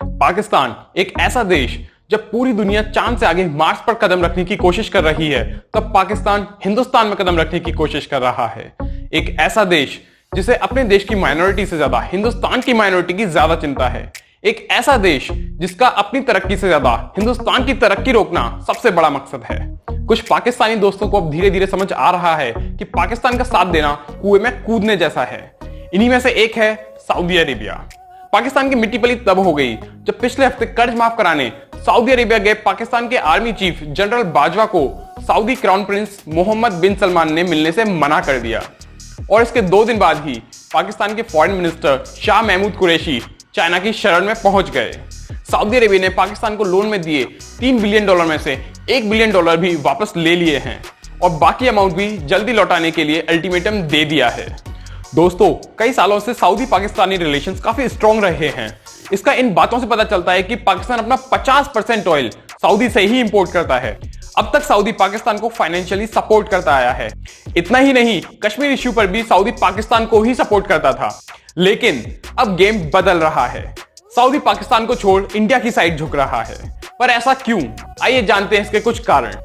पाकिस्तान एक ऐसा देश, जब पूरी दुनिया चांद से आगे मार्स पर कदम रखने की कोशिश कर रही है, तब पाकिस्तान हिंदुस्तान में कदम रखने की कोशिश कर रहा है। एक ऐसा देश जिसे अपने देश की माइनॉरिटी से ज्यादा हिंदुस्तान की माइनॉरिटी की ज्यादा चिंता है। एक ऐसा देश जिसका अपनी तरक्की से ज्यादा हिंदुस्तान की तरक्की रोकना सबसे बड़ा मकसद है। कुछ पाकिस्तानी दोस्तों को अब धीरे धीरे समझ आ रहा है कि पाकिस्तान का साथ देना कुएं में कूदने जैसा है। इन्हीं में से एक है सऊदी अरेबिया। पाकिस्तान की मिट्टी पली तब हो गई जब पिछले हफ्ते कर्ज माफ कराने सऊदी अरेबिया गए पाकिस्तान के आर्मी चीफ जनरल बाजवा को सऊदी क्राउन प्रिंस मोहम्मद बिन सलमान ने मिलने से मना कर दिया। और इसके 2 दिन बाद ही पाकिस्तान के foreign minister Shah Mahmood Qureshi China की शरण में पहुंच गए। सऊदी अरेबिया ने पाकिस्तान को लोन में दिए $3 बिलियन में से $1 बिलियन भी वापस ले लिए हैं और बाकी अमाउंट भी जल्दी लौटाने के लिए अल्टीमेटम दे दिया है। दोस्तों, कई सालों से सऊदी पाकिस्तानी रिलेशंस काफी स्ट्रॉन्ग रहे हैं। इसका इन बातों से पता चलता है कि पाकिस्तान अपना 50% ऑयल सऊदी से ही इंपोर्ट करता है। अब तक सऊदी पाकिस्तान को फाइनेंशियली सपोर्ट करता आया है। इतना ही नहीं, कश्मीर इश्यू पर भी सऊदी पाकिस्तान को ही सपोर्ट करता था। लेकिन अब गेम बदल रहा है। सऊदी पाकिस्तान को छोड़ इंडिया की साइड झुक रहा है। पर ऐसा क्यों? आइए जानते हैं इसके कुछ कारण।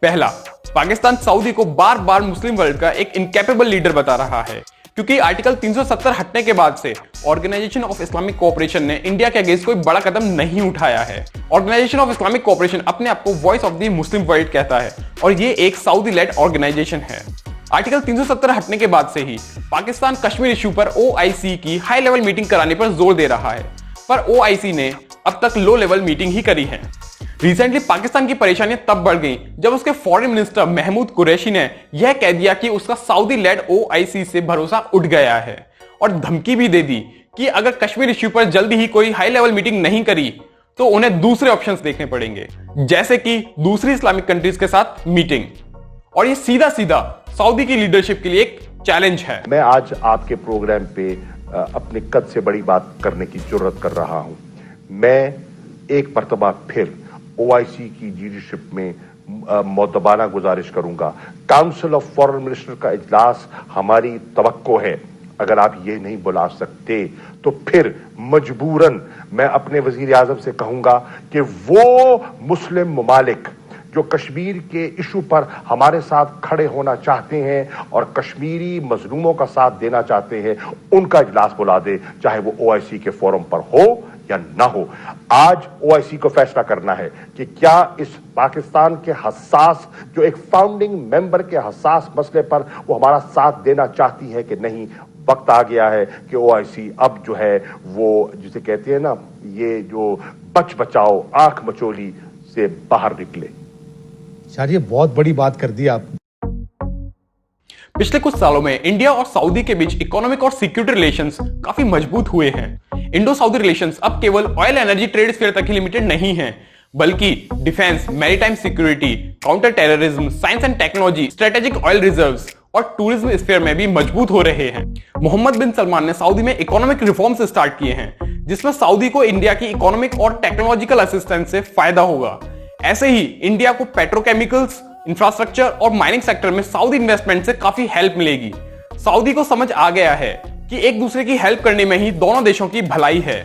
पहला, पाकिस्तान सऊदी को बार बार मुस्लिम वर्ल्ड का एक इनकैपेबल लीडर बता रहा है, क्योंकि आर्टिकल 370 हटने के बाद से ऑर्गेनाइजेशन ऑफ इस्लामिक कोऑपरेशन ने इंडिया के अगेंस्ट कोई बड़ा कदम नहीं उठाया है। ऑर्गेनाइजेशन ऑफ इस्लामिक कोऑपरेशन अपने आप को voice of the Muslim world कहता है और ये एक सऊदी लेड ऑर्गेनाइजेशन है। आर्टिकल 370 हटने के बाद से ही पाकिस्तान कश्मीर इश्यू पर OIC की हाई लेवल मीटिंग कराने पर जोर दे रहा है, पर OIC ने अब तक लो लेवल मीटिंग ही करी है। रिसेंटली पाकिस्तान की परेशानियां तब बढ़ गई जब उसके फॉरेन मिनिस्टर महमूद कुरैशी ने यह कह दिया कि उसका सऊदी लेड OIC से भरोसा उठ गया है और धमकी भी दे दी कि अगर कश्मीर इश्यू पर जल्दी ही कोई हाई लेवल मीटिंग नहीं करी तो उन्हें दूसरे ऑप्शंस देखने पड़ेंगे, जैसे कि दूसरी इस्लामिक कंट्रीज के साथ मीटिंग। और ये सीधा सीधा सऊदी की लीडरशिप के लिए एक चैलेंज है। मैं आज आपके प्रोग्राम पे अपने कद से बड़ी बात करने की जरूरत कर रहा हूं। मैं एक मर्तबा फिर OIC की लीडरशिप में मोतबाना गुजारिश करूंगा। काउंसिल ऑफ फॉरेन मिनिस्टर का इजलास हमारी तवक्को है। अगर आप ये नहीं बुला सकते तो फिर मजबूरन मैं अपने वजीर आजम से कहूंगा कि वो मुस्लिम ममालिक जो कश्मीर के इशू पर हमारे साथ खड़े होना चाहते हैं और कश्मीरी मजलूमों का साथ देना चाहते हैं, उनका इजलास बुला दे, चाहे वो OIC के फोरम पर हो या ना हो। आज OIC को फैसला करना है कि क्या इस पाकिस्तान के हसास, जो एक फाउंडिंग मेंबर के हसास मसले पर वो हमारा साथ देना चाहती है कि नहीं। वक्त आ गया है कि OIC अब जो है वो जिसे कहते हैं ना, ये जो बच बचाओ आंख मचोली से बाहर निकले। यार, ये बहुत बड़ी बात कर दी आप। पिछले कुछ सालों में इंडिया और सऊदी के बीच इकोनॉमिक और सिक्योरिटी रिलेशंस काफी मजबूत हुए हैं। इंडो सऊदी रिलेशंस अब केवल ऑयल एनर्जी ट्रेड स्फीयर तक ही लिमिटेड नहीं है, बल्कि defence, maritime security, counter terrorism, science and technology, strategic oil reserves और टूरिज्म स्फीयर में भी मजबूत हो रहे हैं। मोहम्मद बिन सलमान ने सऊदी में इकोनॉमिक रिफॉर्म्स स्टार्ट किए हैं, जिसमें सऊदी को इंडिया की इकोनॉमिक और टेक्नोलॉजिकल असिस्टेंस से फायदा होगा। ऐसे ही इंडिया को पेट्रोकेमिकल्स, इंफ्रास्ट्रक्चर और माइनिंग सेक्टर में सऊदी इन्वेस्टमेंट से काफी हेल्प मिलेगी। सऊदी को समझ आ गया है कि एक दूसरे की हेल्प करने में ही दोनों देशों की भलाई है,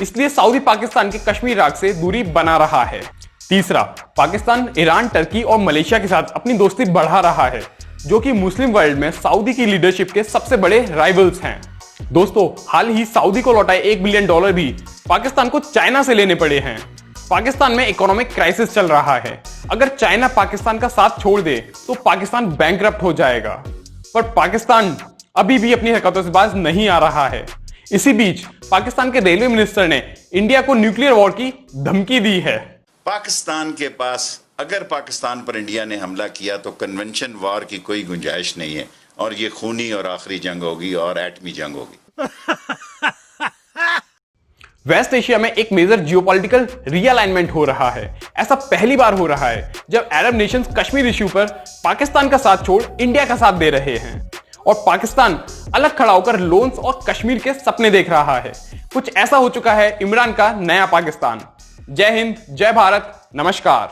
इसलिए सऊदी पाकिस्तान के कश्मीर इराक से दूरी बना रहा है। तीसरा, पाकिस्तान ईरान, टर्की और मलेशिया के साथ अपनी दोस्ती बढ़ा रहा है, जो कि मुस्लिम वर्ल्ड में सऊदी की लीडरशिप के सबसे बड़े राइवल्स हैं। दोस्तों, हाल ही सऊदी को लौटाए $1 बिलियन भी पाकिस्तान को चाइना से लेने पड़े हैं। पाकिस्तान में इकोनॉमिक क्राइसिस चल रहा है। अगर चाइना पाकिस्तान का साथ छोड़ दे तो पाकिस्तान बैंकरप्ट हो जाएगा, पर पाकिस्तान अभी भी अपनी हरकतों से बाज नहीं आ रहा है। इसी बीच पाकिस्तान के रेलवे मिनिस्टर ने इंडिया को न्यूक्लियर वॉर की धमकी दी है। पाकिस्तान के पास, अगर पाकिस्तान पर इंडिया ने हमला किया तो कन्वेंशन वॉर की कोई गुंजाइश नहीं है और ये खूनी और आखिरी जंग होगी और एटमी जंग होगी। वेस्ट एशिया में एक मेजर जियोपॉलिटिकल रीअलाइनमेंट हो रहा है। ऐसा पहली बार हो रहा है जब अरब नेशंस कश्मीर इश्यू पर पाकिस्तान का साथ छोड़ इंडिया का साथ दे रहे हैं और पाकिस्तान अलग खड़ा होकर लोन्स और कश्मीर के सपने देख रहा है। कुछ ऐसा हो चुका है इमरान का नया पाकिस्तान। जय हिंद, जय भारत, नमस्कार।